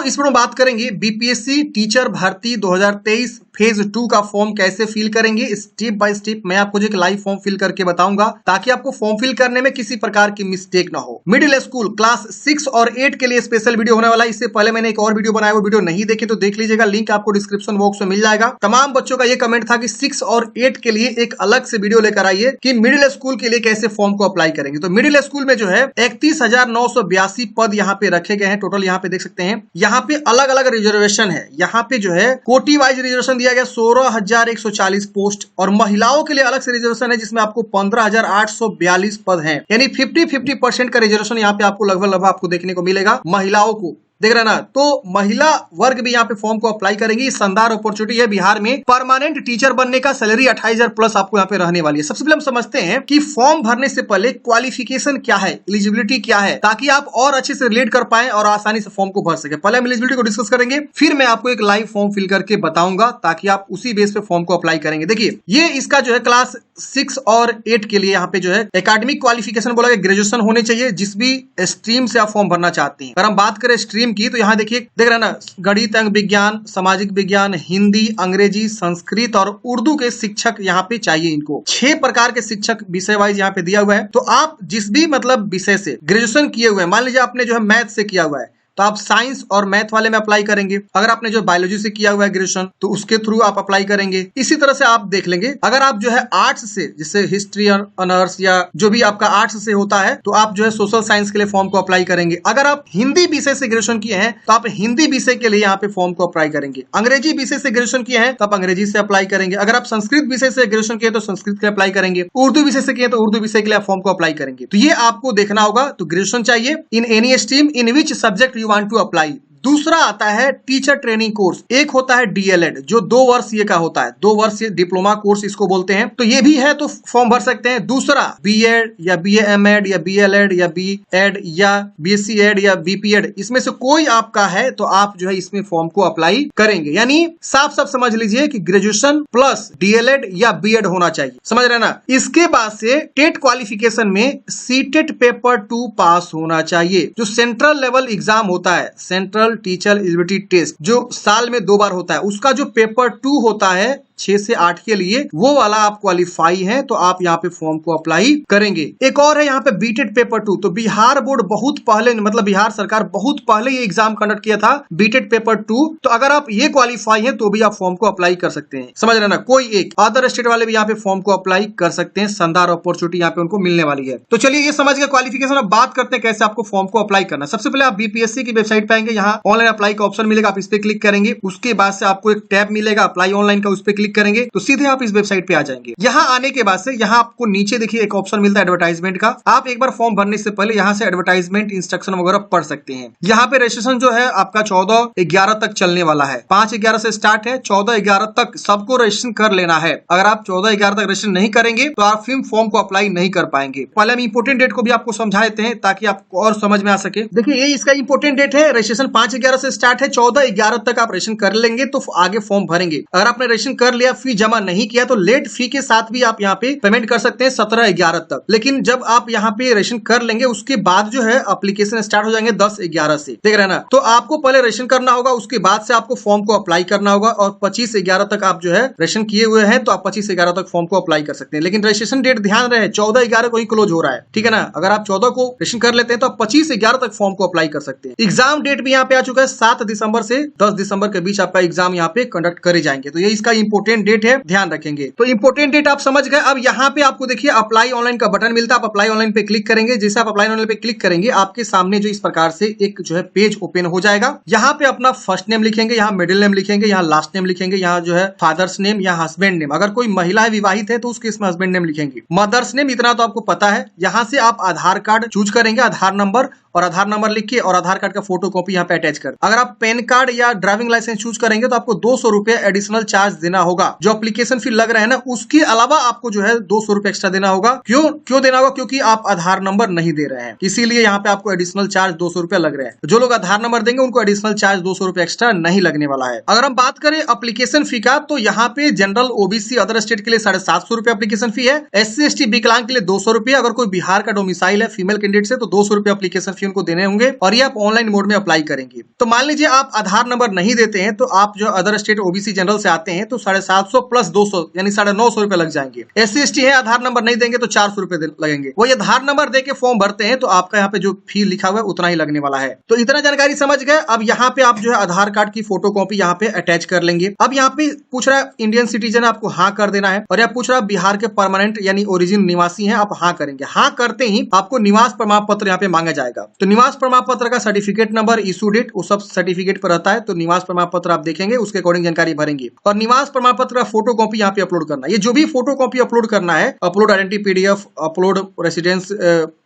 इस वीडियो में बात करेंगे बीपीएससी टीचर भर्ती 2023 फेज 2 का फॉर्म कैसे फिल करेंगे। स्टेप बाय स्टेप मैं आपको जो एक लाइव फॉर्म फिल करके बताऊंगा ताकि आपको फॉर्म फिल करने में किसी प्रकार की मिस्टेक ना हो। मिडिल स्कूल क्लास 6 और 8 के लिए स्पेशल वीडियो होने वाला है। इससे पहले मैंने एक और वीडियो बनाया, वो वीडियो नहीं देखे तो देख लीजिएगा, लिंक आपको डिस्क्रिप्शन बॉक्स में मिल जाएगा। तमाम बच्चों का ये कमेंट था कि 6 और 8 के लिए एक अलग से वीडियो लेकर आइए कि मिडिल स्कूल के लिए कैसे फॉर्म को अप्लाई करेंगे। तो मिडिल स्कूल में जो है 31,982 पद यहाँ पे रखे गए हैं। टोटल यहाँ पे देख सकते हैं, यहाँ पे अलग अलग रिजर्वेशन है। यहाँ पे जो है कोटी वाइज रिजर्वेशन दिया गया 16,140 पोस्ट, और महिलाओं के लिए अलग से रिजर्वेशन है जिसमें आपको 15,842 पद हैं। यानी 50-50% का रिजर्वेशन यहाँ पे आपको लगभग आपको देखने को मिलेगा महिलाओं को। देख रहे ना, तो महिला वर्ग भी यहाँ पे फॉर्म को अप्लाई करेंगी। शानदार अपॉर्चुनिटी है। बिहार में परमानेंट टीचर बनने का सैलरी 28,000 प्लस आपको यहाँ पे रहने वाली है। सबसे पहले हम समझते हैं कि फॉर्म भरने से पहले क्वालिफिकेशन क्या है, एलिजिबिलिटी क्या है, ताकि आप और अच्छे से रिलेट कर पाए और आसानी से फॉर्म को भर सके। पहले हम एलिजिबिलिटी को डिस्कस करेंगे, फिर मैं आपको एक लाइव फॉर्म फिल करके बताऊंगा ताकि आप उसी बेस पे फॉर्म को अप्लाई करेंगे। देखिए, ये इसका जो है क्लास 6 और 8 के लिए यहाँ पे जो है एकेडमिक क्वालिफिकेशन बोला गया ग्रेजुएशन होने चाहिए जिस भी स्ट्रीम से आप फॉर्म भरना चाहते हैं। अगर हम बात करें स्ट्रीम की, तो यहाँ देखिए, देख रहे हैं ना, गणित, अंक विज्ञान, सामाजिक विज्ञान, हिंदी, अंग्रेजी, संस्कृत और उर्दू के शिक्षक यहाँ पे चाहिए। इनको 6 प्रकार के शिक्षक विषय वाइज यहाँ पे दिया हुआ है। तो आप जिस भी मतलब विषय से ग्रेजुएशन किए हुए हैं, मान लीजिए आपने जो है मैथ से किया हुआ है तो आप साइंस और मैथ वाले में अप्लाई करेंगे। अगर आपने जो बायोलॉजी से किया हुआ है ग्रेजुएशन तो उसके थ्रू आप अप्लाई करेंगे। इसी तरह से आप देख लेंगे, अगर आप जो है आर्ट्स से, जैसे हिस्ट्री ऑनर्स या जो भी आपका आर्ट्स से होता है, तो आप जो है सोशल साइंस के लिए फॉर्म को अप्लाई करेंगे। अगर आप हिंदी विषय से ग्रेजुएशन किए हैं तो आप हिंदी विषय के लिए यहाँ पे फॉर्म को अप्लाई करेंगे। अंग्रेजी विषय से ग्रेजुएशन किए हैं तो आप अंग्रेजी से अप्लाई करेंगे। अगर आप संस्कृत विषय से ग्रेजुएशन किए तो संस्कृत के लिए अप्लाई करेंगे। उर्दू विषय से किए तो उर्दू विषय के लिए फॉर्म को अप्लाई करेंगे। तो ये आपको देखना होगा। तो ग्रेजुएशन चाहिए in any stream in which subject you want to apply. दूसरा आता है टीचर ट्रेनिंग कोर्स। एक होता है डीएलएड जो 2 वर्षीय का होता है, 2 वर्षीय डिप्लोमा कोर्स इसको बोलते हैं। तो ये भी है तो फॉर्म भर सकते हैं। दूसरा बीएड या बीएएमएड या बीएलएड या बीएड या बीएससी एड या बीपीएड, इसमें से कोई आपका है तो आप जो है इसमें फॉर्म को अप्लाई करेंगे। यानी साफ साफ समझ लीजिए कि ग्रेजुएशन प्लस डीएलएड या बीएड होना चाहिए। समझ रहे ना। इसके बाद से टेट क्वालिफिकेशन में सीटेट पेपर 2 पास होना चाहिए। जो सेंट्रल लेवल एग्जाम होता है, सेंट्रल टीचर एलिजिबिलिटी टेस्ट, जो साल में 2 बार होता है, उसका जो पेपर 2 होता है 6 से 8 के लिए, वो वाला आप क्वालिफाई हैं तो आप यहाँ पे फॉर्म को अप्लाई करेंगे। एक और है यहाँ पे बीटेड पेपर 2। तो बिहार बोर्ड बहुत पहले, मतलब बिहार सरकार बहुत पहले ये एग्जाम कंडक्ट किया था, बीटेड पेपर 2। तो अगर आप ये क्वालिफाई हैं तो भी आप फॉर्म को अप्लाई कर सकते हैं। समझ रहे ना। कोई एक अदर स्टेट वाले भी यहाँ पे फॉर्म को अप्लाई कर सकते हैं। शानदार अपॉर्चुनिटी यहाँ पे उनको मिलने वाली है। तो चलिए ये समझ गए क्वालिफिकेशन। अब बात करते हैं कैसे आपको फॉर्म को अप्लाई करना। सबसे पहले आप बीपीएससी की वेबसाइट पे आएंगे, यहाँ ऑनलाइन अप्लाई का ऑप्शन मिलेगा, आप इस पे क्लिक करेंगे। उसके बाद से आपको एक टैब मिलेगा अप्लाई ऑनलाइन का, उस पे क्लिक करेंगे तो सीधे आप इस वेबसाइट पे आ जाएंगे। यहाँ आने के बाद से यहाँ आपको नीचे देखिए एक ऑप्शन मिलता है एडवर्टाइजमेंट का। आप एक बार फॉर्म भरने से पहले यहाँ से एडवर्टाइजमेंट इंस्ट्रक्शन वगैरह पढ़ सकते हैं। यहाँ पे रजिस्ट्रेशन जो है आपका 14/11 तक चलने वाला है। 5/11 से स्टार्ट है, 14/11 तक सबको रजिस्ट्रेशन कर लेना है। अगर आप 14/11 तक रजिस्ट्रेशन नहीं करेंगे तो आप फिर फॉर्म को अप्लाई नहीं कर पाएंगे। पहले हम इंपोर्टेंट डेट को भी आपको समझा देते हैं ताकि आपको और समझ में आ सके। देखिए ये इसका इंपोर्टेंट डेट है। रजिस्ट्रेशन 5/11 से स्टार्ट है, 14/11 तक आप रजिस्ट्रेशन कर लेंगे तो आगे फॉर्म भरेंगे। अगर आपने रजिस्ट्रेशन कर लिया, फी जमा नहीं किया तो लेट फी के साथ भी आप यहाँ पे पेमेंट कर सकते हैं 17/11 तक। लेकिन जब आप यहाँ पे रजिस्ट्रेशन कर लेंगे उसके बाद जो है एप्लीकेशन स्टार्ट हो जाएंगे 10/11 से। देख रहे हैं ना। तो आपको पहले रजिस्ट्रेशन करना होगा, उसके बाद से आपको फॉर्म को अप्लाई करना होगा। और 25/11 तक आप जो है रजिस्ट्रेशन किए हुए हैं तो आप 25/11 तक फॉर्म को अप्लाई कर सकते हैं। लेकिन रजिस्ट्रेशन डेट ध्यान रहे 14/11 को ही क्लोज हो रहा है, ठीक है ना। अगर आप 14 को रजिस्ट्रेशन कर लेते हैं तो आप 25/11 तक फॉर्म को अप्लाई कर सकते हैं। एग्जाम डेट भी यहाँ पे आ चुका है, 7 दिसंबर से 10 दिसंबर के बीच आपका एग्जाम यहाँ पे कंडक्ट करे जाएंगे। तो ये इसका इंपोर्टेंट डेट है, ध्यान रखेंगे। तो इंपोर्टेंट डेट आप समझ गए। अब यहाँ पे आपको देखिए अप्लाई ऑनलाइन का बटन मिलता है, आप अप्लाई ऑनलाइन पे क्लिक करेंगे। जैसे आप अप्लाई ऑनलाइन पे क्लिक करेंगे आपके सामने जो इस प्रकार से एक जो है पेज ओपन हो जाएगा। यहाँ पे अपना फर्स्ट नेम लिखेंगे, यहाँ मिडिल नेम लिखेंगे, यहाँ लास्ट नेम लिखेंगे, यहाँ जो है फादर्स नेम या हस्बैंड नेम। अगर कोई महिला है, विवाहित है तो उसके इसमें हस्बैंड नेम लिखेंगे। मदर्स नेम इतना तो आपको पता है। यहाँ से आप आधार कार्ड चूज करेंगे, आधार नंबर और आधार नंबर लिख के और आधार कार्ड का फोटो कॉपी यहाँ पे अटैच कर। अगर आप पैन कार्ड या ड्राइविंग लाइसेंस चूज करेंगे तो आपको 200 रुपए एडिशनल चार्ज देना होगा। जो एप्लीकेशन फी लग रहा है ना, उसके अलावा आपको जो है 200 रुपए एक्स्ट्रा देना होगा। क्यों देना होगा? क्योंकि आप आधार नंबर नहीं दे रहे हैं, इसीलिए यहाँ पे आपको एडिशनल चार्ज 200 रुपए लग रहे हैं। जो लोग आधार नंबर देंगे उनको एडिशनल चार्ज 200 रुपए एक्स्ट्रा नहीं लगने वाला है। अगर हम बात करें एप्लीकेशन फी का तो यहाँ पे जनरल, ओबीसी, अदर स्टेट के लिए 750 रुपए एप्लीकेशन फी है। SC ST विकलांग के लिए 200 रुपए। अगर कोई बिहार का डोमिसाइल है फीमेल कैंडिडेट से तो 200 रुपए एप्लीकेशन फी उनको देने होंगे और ये आप ऑनलाइन मोड में अप्लाई करेंगे। तो मान लीजिए आप आधार नंबर नहीं देते हैं तो आप जो अदर स्टेट ओबीसी जनरल से आते हैं तो 750 प्लस 200 यानी 950 रुपए लग जाएंगे। SC ST है आधार नंबर नहीं देंगे तो 400 रुपए लगेंगे। वही आधार नंबर दे के फॉर्म भरते हैं तो आपका यहाँ पे जो फी लिखा हुआ है उतना ही लगने वाला है। तो इतना जानकारी समझ गए। अब यहाँ पे आप जो है आधार कार्ड की फोटो कॉपी यहाँ पे अटैच कर लेंगे। अब यहाँ पे पूछ रहा है इंडियन सिटीजन आपको हाँ कर देना है और यहाँ पूछ रहा है बिहार के परमानेंट यानी ओरिजिन निवासी हैं, आप हाँ करेंगे। हाँ करते ही आपको निवास प्रमाण पत्र यहाँ पे मांगा जाएगा। तो निवास प्रमाण पत्र का सर्टिफिकेट नंबर, इशू डेट, वो सब सर्टिफिकेट पर रहता है। तो निवास प्रमाण पत्र आप देखेंगे, उसके अकॉर्डिंग जानकारी भरेंगे और निवास प्रमाण पत्र का फोटो कॉपी यहाँ पे अपलोड करना है। ये जो भी फोटो कॉपी अपलोड करना है, upload identity PDF, upload residence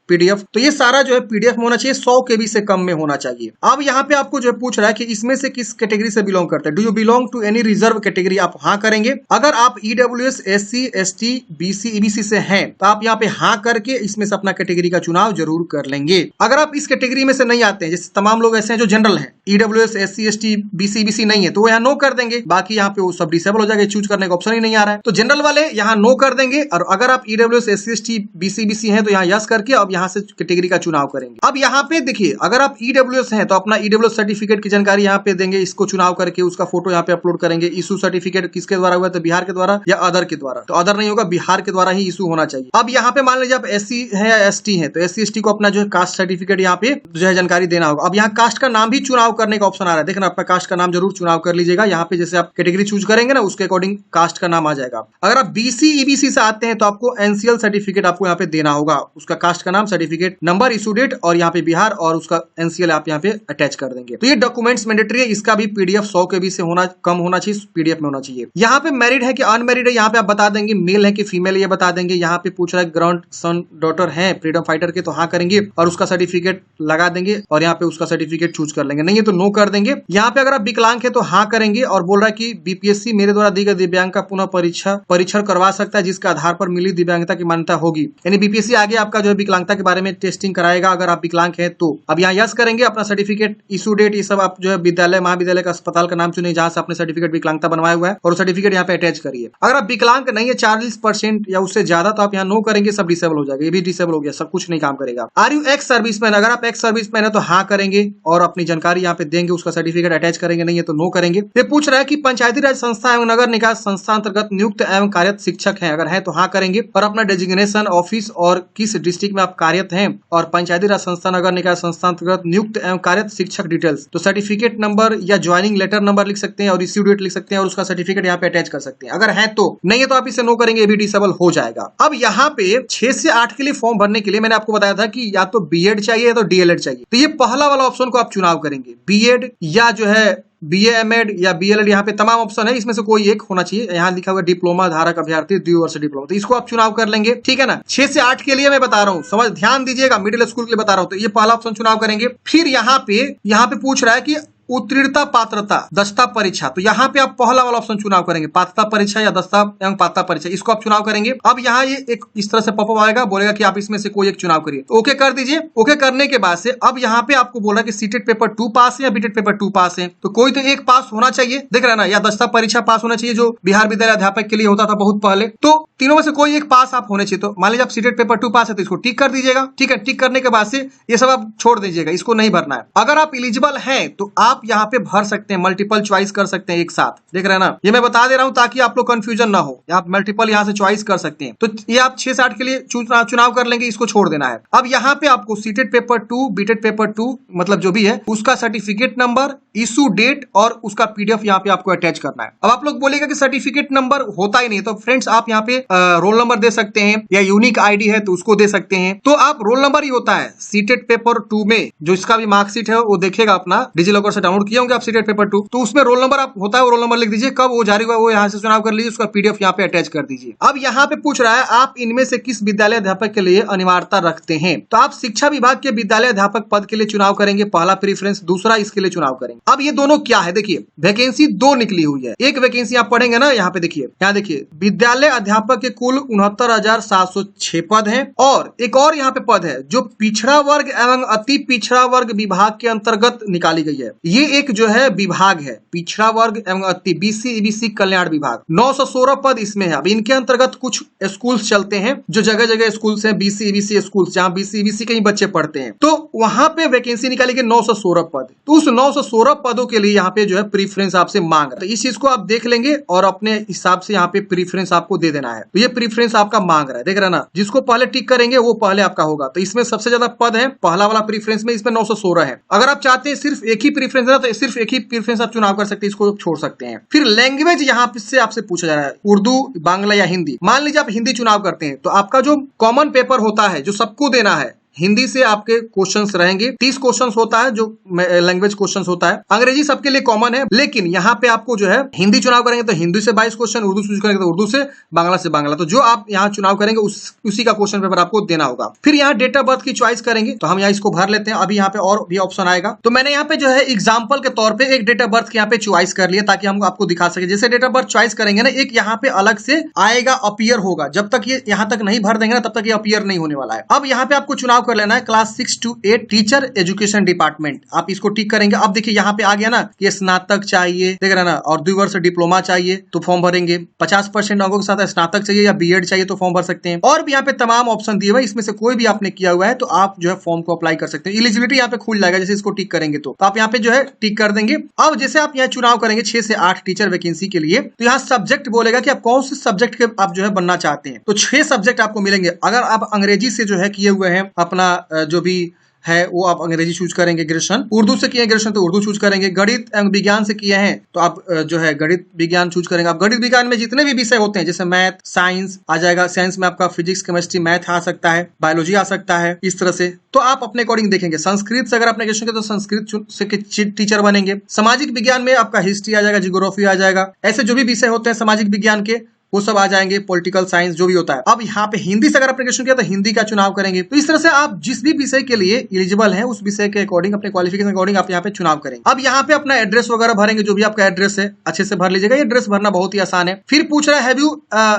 PDF, तो ये सारा जो है पीडीएफ में होना चाहिए, 100 केबी से कम में होना चाहिए। अब यहाँ पे आपको जो है पूछ रहा है कि इसमें से किस कैटेगरी से बिलोंग करते हैं, do you belong to any reserve category, आप हाँ करेंगे। अगर आप EWS, SC ST BC EBC से हैं तो आप यहाँ पे हाँ करके इसमें से अपना कैटेगरी का चुनाव जरूर कर लेंगे। अगर आप इस कैटेगरी में से नहीं आते हैं, जैसे तमाम लोग ऐसे हैं जो जनरल हैं, EWS, SC ST BC EBC नहीं है तो वो यहाँ नो कर देंगे, बाकी यहाँ पे वो सब डिसेबल हो जाएगा, चूज करने का ऑप्शन ही नहीं आ रहा है। तो जनरल वाले यहाँ नो कर देंगे और अगर आप EWS, SC ST BC EBC हैं तो यहाँ यस करके अब यहाँ से कैटेगरी चुनाव करेंगे। अब यहाँ पे देखिए अगर आप ईडब्ल्यूएस हैं तो अपना ईडब्ल्यूएस सर्टिफिकेट की जानकारी यहाँ पे देंगे, इसको चुनाव करके उसका फोटो यहाँ पे अपलोड करेंगे। इशू सर्टिफिकेट किसके द्वारा हुआ है तो बिहार के द्वारा या अदर के द्वारा, तो अदर नहीं होगा, बिहार के द्वारा ही इशू होना चाहिए। अब यहाँ पे मान लीजिए आप SC है या ST है तो SC ST को अपना जो है कास्ट सर्टिफिकेट यहाँ पे जो है जानकारी देना होगा। अब यहाँ कास्ट का नाम भी चुनाव करने का ऑप्शन आ रहा है, देखना अपना कास्ट का नाम जरूर चुनाव कर लीजिएगा। यहाँ पे जैसे आप कैटेगरी चूज करेंगे ना उसके अकॉर्डिंग कास्ट का नाम आ जाएगा। अगर आप BC EBC से आते हैं तो आपको NCL सर्टिफिकेट आपको यहाँ पे देना होगा, उसका कास्ट का नाम, सर्टिफिकेट नंबर, इशू डेट और यहाँ पे बिहार और उसका NCL आप यहाँ पे अटैच कर देंगे। तो ये डॉक्यूमेंट्स मैंडेटरी है, इसका भी पीडीएफ 100 केबी से होना कम होना चाहिए, पीडीएफ में होना चाहिए। यहाँ पे मैरिड है कि अनमैरिड है यहाँ पे आप बता देंगे, मेल है कि फीमेल ये बता देंगे। यहाँ पे पूछ रहा है ग्रांड सन डॉटर है फ्रीडम फाइटर के तो हाँ करेंगे और उसका सर्टिफिकेट लगा देंगे और यहाँ पे उसका सर्टिफिकेट चूज कर लेंगे, नहीं है तो नो कर देंगे। यहाँ पे अगर आप विकलांग है तो हाँ करेंगे और बोल रहा है कि BPSC मेरे द्वारा दी गई दिव्यांग का पुनः परीक्षण करवा सकता है जिसके आधार पर मिली दिव्यांगता की मान्यता होगी। यानी BPSC आगे आपका जो है विकलांगता के बारे में टेस्टिंग कराएगा अगर आप विकलांग है तो। अब यहाँ यस करेंगे, अपना सर्टिफिकेट, इशू डेट, ये सब आप जो है विद्यालय, महाविद्यालय का, अस्पताल का नाम चुने जहां से आपने सर्टिफिकेट विकलांगता बनवाया हुआ है और सर्टिफिकेट यहाँ पे अटैच करिए। अगर आप विकलांग नहीं है 40% या उससे ज्यादा तो आप यहाँ नो करेंगे, सब डिसेबल हो जाएगा, ये भी डिसेबल हो गया, सब कुछ नहीं काम करेगा। आर यू एक्स सर्विसमैन, अगर आप एक्स सर्विसमैन है तो हाँ करेंगे और अपनी जानकारी यहाँ पे देंगे, उसका सर्टिफिकेट अटैच करेंगे, नहीं है तो नो करेंगे। ये पूछ रहा है कि पंचायती राज संस्था एवं नगर निकाय संस्था अंतर्गत नियुक्त एवं कार्यरत शिक्षक है, अगर है तो हाँ करेंगे और अपना डेजिग्नेशन, ऑफिस और किस डिस्ट्रिक्ट में आप कार्यरत हैं और पंचायती राज संस्था नगर निकाय संस्था अंतर्गत नियुक्त एवं कार्यरत शिक्षक डिटेल्स, तो सर्टिफिकेट नंबर या ज्वाइनिंग लेटर नंबर लिख सकते हैं और इश्यू डेट लिख सकते हैं और उसका सर्टिफिकेट यहाँ पे अटैच कर सकते हैं। अगर है तो, नहीं है तो आप इसे नो करेंगे, ये भी डिसेबल हो जाएगा। अब यहाँ पे 6 से 8 के लिए फॉर्म भरने के लिए मैंने आपको बताया था कि या तो बीएड चाहिए या तो डीएलएड चाहिए, तो ये पहला वाला ऑप्शन को आप चुनाव करेंगे, बीएड या जो है BA MAD या BLED, यहाँ पे तमाम ऑप्शन है, इसमें से कोई एक होना चाहिए। यहाँ लिखा हुआ डिप्लोमा धारक अभ्यर्थी 2 वर्ष डिप्लोमा, तो इसको आप चुनाव कर लेंगे, ठीक है ना। 6 से 8 के लिए मैं बता रहा हूँ, समझ ध्यान दीजिएगा, मिडिल स्कूल के लिए बता रहा हूँ, तो ये पहला ऑप्शन चुनाव करेंगे। फिर यहाँ पे पूछ रहा है कि उत्तीर्णता पात्रता दस्ता परीक्षा, तो यहाँ पे आप पहला वाला ऑप्शन चुनाव करेंगे, पात्रता परीक्षा या दस्ता एवं पात्रता परीक्षा, इसको आप चुनाव करेंगे। अब यहाँ ये एक इस तरह से पॉपअप आएगा, बोलेगा कि आप इसमें से कोई एक चुनाव करिए, तो ओके कर दीजिए। ओके करने के बाद से अब यहाँ पे आपको बोल रहा है कि सीटेट पेपर 2 पास है या बीटेट पेपर 2 पास है, तो कोई तो एक पास होना चाहिए, देख रहे हैं ना, या दस्ता परीक्षा पास होना चाहिए जो बिहार विद्यालय अध्यापक के लिए होता था बहुत पहले, तो तीनों में से कोई एक पास आप होने चाहिए। तो मान लीजिए आप सीटेट पेपर 2 पास है तो इसको टिक कर दीजिएगा, ठीक है। टिक करने के बाद से ये सब आप छोड़ दीजिएगा, इसको नहीं भरना है। अगर आप एलिजिबल हैं तो आप यहाँ पे भर सकते हैं, मल्टीपल चॉइस कर सकते हैं एक साथ, देख रहे हैं ना, ये मैं बता दे रहा हूं ताकि आप लोग कंफ्यूजन ना हो, आप मल्टीपल यहाँ से चॉइस कर सकते हैं। तो ये आप 6 से 8 के लिए चुनाव कर लेंगे, इसको छोड़ देना है। अब यहाँ पे आपको सीटेट पेपर 2, बीटेट पेपर 2 मतलब जो भी है उसका सर्टिफिकेट नंबर, इशू डेट और उसका पीडीएफ यहाँ पे आपको अटैच करना है। अब आप लोग बोलेगा कि सर्टिफिकेट नंबर होता ही नहीं, तो फ्रेंड्स आप यहाँ पे रोल नंबर दे सकते हैं या यूनिक आईडी है तो उसको दे सकते हैं। तो आप रोल नंबर ही होता है सीटेट पेपर 2 में, जो इसका भी मार्कशीट है वो देखिएगा, अपना डिजिलॉकर से डाउनलोड किए होंगे आप सीटेट पेपर 2, तो उसमें रोल नंबर आप होता है, वो रोल नंबर लिख दीजिए, कब वो जारी हुआ वो यहाँ से चुनाव कर लीजिए, उसका पीडीएफ यहाँ पे अटैच कर दीजिए। अब यहाँ पे पूछ रहा है आप इनमें से किस विद्यालय अध्यापक के लिए अनिवार्यता रखते हैं, तो आप शिक्षा विभाग के विद्यालय अध्यापक पद के लिए चुनाव करेंगे, पहला प्रेफरेंस, दूसरा इसके लिए चुनाव करेंगे। अब ये दोनों क्या है, देखिए वैकेंसी 2 निकली हुई है, एक वैकेंसी आप पढ़ेंगे ना, यहाँ पे देखिए, यहाँ देखिए विद्यालय अध्यापक के कुल 69,706 पद है और एक और यहाँ पे पद है जो पिछड़ा वर्ग एवं अति पिछड़ा वर्ग विभाग के अंतर्गत निकाली गई है। ये एक जो है विभाग है, पिछड़ा वर्ग एवं अति बीसी ईबीसी कल्याण विभाग। 916 पद इसमें है। अब इनके अंतर्गत कुछ स्कूल्स चलते हैं, जो जगह जगह स्कूल्स हैं, बीसी ईबीसी स्कूल्स, जहां बीसी ईबीसी के ही बच्चे पढ़ते हैं, तो वहां पे वैकेंसी निकाली गई 916 पद। तो उस 916 पदों के लिए यहाँ पे जो है प्रीफरेंस आपसे मांग रहा है। तो इस चीज को आप देख लेंगे और अपने हिसाब से यहाँ पे प्रीफरेंस आपको दे देना है। तो ये प्रीफरेंस आपका मांग रहा है, देख रहे ना, जिसको पहले टिक करेंगे वो पहले आपका होगा। तो इसमें सबसे ज्यादा पद है, पहला वाला प्रीफरेंस में, इसमें 916 है। अगर आप चाहते हैं सिर्फ एक ही प्रीफरेंस है तो सिर्फ एक ही प्रीफरेंस आप चुनाव कर सकते हैं, इसको छोड़ सकते हैं। फिर लैंग्वेज यहाँ से आपसे पूछा जा रहा है, उर्दू, बांग्ला या हिंदी। मान लीजिए आप हिंदी चुनाव करते हैं तो आपका जो कॉमन पेपर होता है, जो सबको देना है, हिंदी से आपके क्वेश्चंस रहेंगे। 30 क्वेश्चंस होता है जो लैंग्वेज क्वेश्चंस होता है। अंग्रेजी सबके लिए कॉमन है, लेकिन यहाँ पे आपको जो है हिंदी चुनाव करेंगे तो हिंदी से 22 क्वेश्चन, उर्दू चूज करेंगे तो उर्दू से, बांग्ला से बांग्ला। तो जो आप यहाँ चुनाव करेंगे उसी का क्वेश्चन पेपर आपको देना होगा। फिर यहाँ डेट ऑफ बर्थ की चॉइस करेंगे, तो हम यहाँ इसको भर लेते हैं। अभी यहाँ पे और भी ऑप्शन आएगा, तो मैंने यहाँ पे जो है एग्जाम्पल के तौर पर एक डेट ऑफ बर्थ यहाँ पे चॉइस कर लिया, ताकि हम आपको दिखा सके। जैसे डेट ऑफ बर्थ चॉइस करेंगे ना, एक यहाँ पे अलग से आएगा, अपीयर होगा। जब तक ये यहाँ तक नहीं भर देंगे ना, तब तक ये अपीयर नहीं होने वाला है। अब यहाँ पे आपको चुनाव कर लेना है class 6 to 8 teacher education department. आप इसको टिक करेंगे। अब देखिए यहाँ पे आ गया ना कि स्नातक चाहिए, देख रहे ना, और 2 वर्ष डिप्लोमा चाहिए तो फॉर्म भरेंगे। 50% अंकों के साथ स्नातक चाहिए या बीएड चाहिए तो फॉर्म भर सकते हैं। और भी यहाँ पे तमाम ऑप्शन दिए हुए, इसमें से कोई भी आपने किया हुआ है तो आप जो है फॉर्म को अप्लाई कर सकते हैं। एलिजिबिलिटी यहाँ पे खुल जाएगा, जैसे इसको टिक करेंगे तो आप यहाँ पे जो है टिक कर देंगे। अब जैसे आप यहाँ चुनाव करेंगे 6 से 8 टीचर वैकेंसी के लिए, तो यहाँ सब्जेक्ट बोलेगा कि आप कौन से सब्जेक्ट के आप जो है बनना चाहते हैं। तो 6 सब्जेक्ट आपको मिलेंगे। अगर आप अंग्रेजी से जो है किए हुए हैं, अपना जो भी है वो आप अंग्रेजी चूज करेंगे ग्रेजुएशन। उर्दू से किए हैं ग्रेजुएशन तो उर्दू चूज करेंगे। गणित एवं विज्ञान से किए हैं तो आप जो है गणित विज्ञान चूज करेंगे। आप गणित विज्ञान में जितने भी विषय होते हैं, जैसे मैथ, साइंस आ जाएगा, साइंस में आपका फिजिक्स, केमिस्ट्री, मैथ आ सकता है, बायोलॉजी आ सकता है, इस तरह से। तो आप अपने अकॉर्डिंग देखेंगे। संस्कृत से अगर आपने ग्रेजुएशन किया तो संस्कृत से टीचर बनेंगे। सामाजिक विज्ञान में आपका हिस्ट्री आ जाएगा, जियोग्राफी आ जाएगा। ऐसे जो भी विषय होते हैं सामाजिक विज्ञान के, वो सब आ जाएंगे, पॉलिटिकल साइंस जो भी होता है। अब यहाँ पे हिंदी से अगर आपने ग्रेजुएशन किया तो हिंदी का चुनाव करेंगे। तो इस तरह से आप जिस भी विषय के लिए एलिजिबल हैं, उस विषय के अकॉर्डिंग, अपने क्वालिफिकेशन के अकॉर्डिंग आप यहाँ पे चुनाव करेंगे। अब यहाँ पे अपना एड्रेस वगैरह भरेंगे, जो भी आपका एड्रेस है अच्छे से भर लीजिएगा। एड्रेस भरना बहुत ही आसान है। फिर पूछ रहा है, have you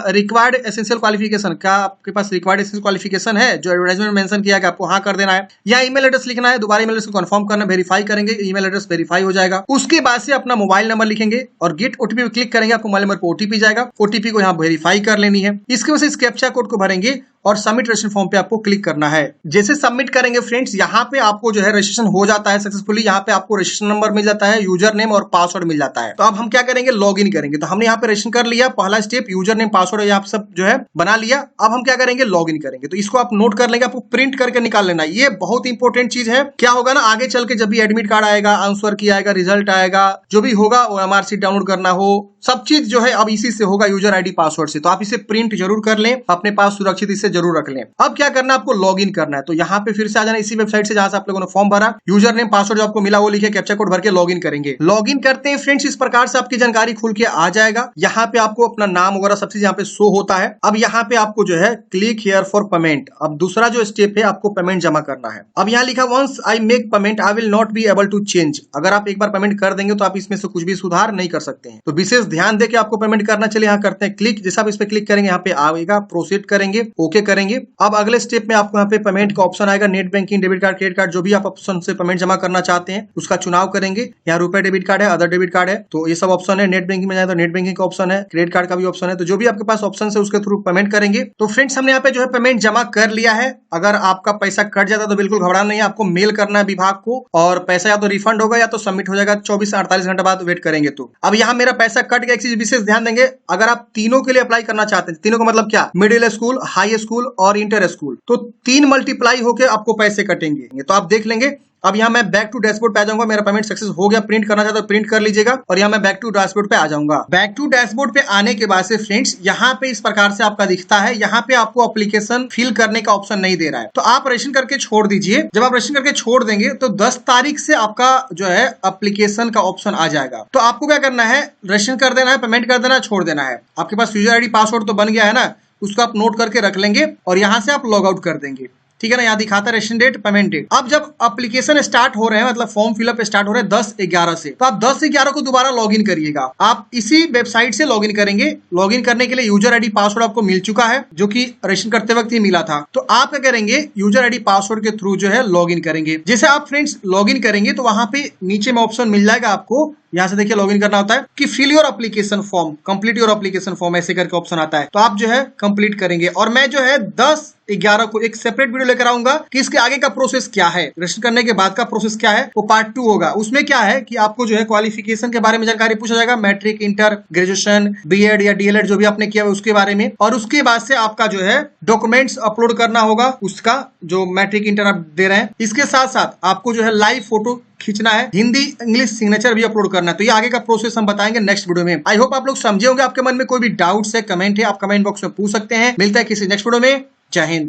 required essential qualification, क्या आपके पास रिक्वायर्ड एसेंशियल क्वालिफिकेशन है जो एडवर्टाइजमेंट मेंशन किया गया, आपको हाँ कर देना है। या ईमेल एड्रेस लिखना है, दोबारा ईमेल एड्रेस को कंफर्म करना, वेरीफाई करेंगे, ईमेल एड्रेस वेरीफाई हो जाएगा। उसके बाद से अपना मोबाइल नंबर लिखेंगे और गेट ओटीपी पे क्लिक करेंगे, आपको मोबाइल नंबर पर ओटीपी जाएगा। ओटीपी को यहाँ वेरीफाई कर लेनी है। इसके वजह से इस कैप्चा कोड को भरेंगे और सबमिट रजिस्ट्रेशन फॉर्म पे आपको क्लिक करना है। जैसे सबमिट करेंगे फ्रेंड्स, यहाँ पे आपको जो है रजिस्ट्रेशन हो जाता है सक्सेसफुली। यहाँ पे आपको रजिस्ट्रेशन नंबर मिल जाता है, यूजर नेम और पासवर्ड मिल जाता है। तो अब हम क्या करेंगे, लॉग इन करेंगे। तो हमने यहाँ पे रजिस्ट्रेशन कर लिया, पहला स्टेप यूजर नेम पासवर्ड यहाँ सब जो है बना लिया। अब हम क्या करेंगे, लॉग इन करेंगे। तो इसको आप नोट कर लेंगे, आपको प्रिंट करके निकाल लेना। ये बहुत इंपॉर्टेंट चीज है। क्या होगा ना, आगे चल के जब भी एडमिट कार्ड आएगा, आंसर की आएगा, रिजल्ट आएगा, जो भी होगा, ओएमआर शीट डाउनलोड करना हो, सब चीज जो है अब इसी से होगा, यूजर आईडी पासवर्ड से। तो आप इसे प्रिंट जरूर कर लें, अपने पास सुरक्षित इसे जरूर रख लें। अब क्या करना, आपको लॉग इन करना है। तो यहाँ पे फिर से आ जाना इसी वेबसाइट से जहां से आप लोगों ने फॉर्म भरा, यूजर नेम पासवर्ड जो आपको मिला वो लिखे, कैप्चा कोड भर के लॉग इन करेंगे। लॉग इन करते हैं फ्रेंड्स, इस प्रकार से आपकी जानकारी खुल के आ जाएगा। यहाँ पे आपको अपना नाम वगैरह सब चीज यहाँ पे शो होता है। अब यहाँ पे आपको जो है क्लिक हियर फॉर पेमेंट। अब दूसरा जो स्टेप है, आपको पेमेंट जमा करना है। अब यहाँ लिखा, once I make payment I will not be able to change. अगर आप एक बार पेमेंट कर देंगे तो आप इसमें से कुछ भी सुधार नहीं कर सकते हैं। तो विशेष ध्यान दे के आपको पेमेंट करना। चलिए यहाँ करते हैं क्लिक। जैसे आप इस पे क्लिक करेंगे, यहाँ पे आएगा, प्रोसीड करेंगे, ओके करेंगे। अब अगले स्टेप में आपको यहाँ पे पेमेंट का ऑप्शन आएगा, net banking, debit card, credit card, जो भी आप ऑप्शन से पेमेंट जमा करना चाहते हैं उसका चुनाव करेंगे। यहाँ रुपए डेबिट कार्ड है, अदर डेबिट कार्ड है, तो ये सब ऑप्शन है। नेट बैंकिंग में जाए तो नेट बैंकिंग का ऑप्शन है, क्रेडिट कार्ड का भी ऑप्शन है। तो जो भी आपके पास ऑप्शन है उसके थ्रू पेमेंट करेंगे। तो फ्रेंड्स, हमने यहाँ पे जो है पेमेंट जमा कर लिया है। अगर आपका पैसा कट जाता है तो बिल्कुल घबराना नहीं है, आपको मेल करना है विभाग को, और पैसा या तो रिफंड होगा या तो सबमिट हो जाएगा। 24 से 48 घंटे बाद वेट करेंगे। तो अब यहाँ मेरा पैसा कट गया। एक चीज विशेष ध्यान देंगे, अगर आप तीनों के लिए अप्लाई करना चाहते हैं, तीनों का मतलब क्या, मिडिल स्कूल, हाई स्कूल और इंटर स्कूल, तो 3 मल्टीप्लाई होके आपको पैसे कटेंगे। तो आप देख लेंगे। अब यहाँ मैं बैक टू डैशबोर्ड पे आ जाऊंगा, मेरा पेमेंट सक्सेस हो गया। प्रिंट करना चाहता तो प्रिंट कर लीजिएगा, और यहाँ मैं बैक टू डैशबोर्ड पे आ जाऊंगा। बैक टू डैशबोर्ड पे आने के बाद से फ्रेंड्स, यहाँ पे इस प्रकार से आपका दिखता है। यहाँ पे आपको एप्लीकेशन फिल करने का ऑप्शन नहीं दे रहा है, तो आप रजिस्ट्रेशन करके छोड़ दीजिए। जब आप रजिस्ट्रेशन करके छोड़ देंगे तो 10 तारीख से आपका जो है एप्लीकेशन का ऑप्शन आ जाएगा। तो आपको क्या करना है, रजिस्ट्रेशन कर देना है, पेमेंट कर देना है, छोड़ देना है। आपके पास यूजर आईडी पासवर्ड तो बन गया है ना, उसको आप नोट करके रख लेंगे और यहाँ से आप लॉग आउट कर देंगे। ठीक है ना, यहाँ दिखाता है रेजिस्ट्रेशन डेट, पेमेंट डेट। अब जब एप्लीकेशन स्टार्ट हो रहे हैं, मतलब फॉर्म फिलअप स्टार्ट हो रहे हैं 10/11 से, तो आप 10/11 को दोबारा लॉगिन करिएगा। आप इसी वेबसाइट से लॉगिन करेंगे। लॉगिन करने के लिए यूजर आईडी पासवर्ड आपको मिल चुका है, जो कि रजिस्ट्रेशन करते वक्त ही मिला था। तो आप क्या करेंगे, यूजर आईडी पासवर्ड के थ्रू जो है लॉगिन करेंगे। जैसे आप फ्रेंड्स लॉगिन करेंगे तो वहां पे नीचे में ऑप्शन मिल जाएगा आपको, यहाँ से देखिए लॉगिन करना होता है कि fill your application form, complete your application form, ऐसे करके ऑप्शन आता है। तो आप जो है कंप्लीट करेंगे। और मैं जो है 10/11 को एक सेपरेट वीडियो लेकर आऊंगा कि इसके आगे का प्रोसेस क्या है, रजिस्टर करने के बाद का प्रोसेस क्या है, वो पार्ट 2 होगा। उसमें क्या है कि आपको जो है क्वालिफिकेशन के बारे में जानकारी पूछा जाएगा, मैट्रिक, इंटर, ग्रेजुएशन, बीएड या डीएलएड जो भी आपने किया है उसके बारे में। और उसके बाद से आपका जो है डॉक्यूमेंट्स अपलोड करना होगा, उसका जो मैट्रिक इंटर आप दे रहे हैं। इसके साथ साथ आपको जो है लाइव फोटो खींचना है, हिंदी इंग्लिश सिग्नेचर भी अपलोड करना है। तो ये आगे का प्रोसेस हम बताएंगे नेक्स्ट वीडियो में। आई होप आप लोग समझे होंगे। आपके मन में कोई भी डाउट्स है, कमेंट है, आप कमेंट बॉक्स में पूछ सकते हैं। मिलता है किसी नेक्स्ट वीडियो में। जय हिंद।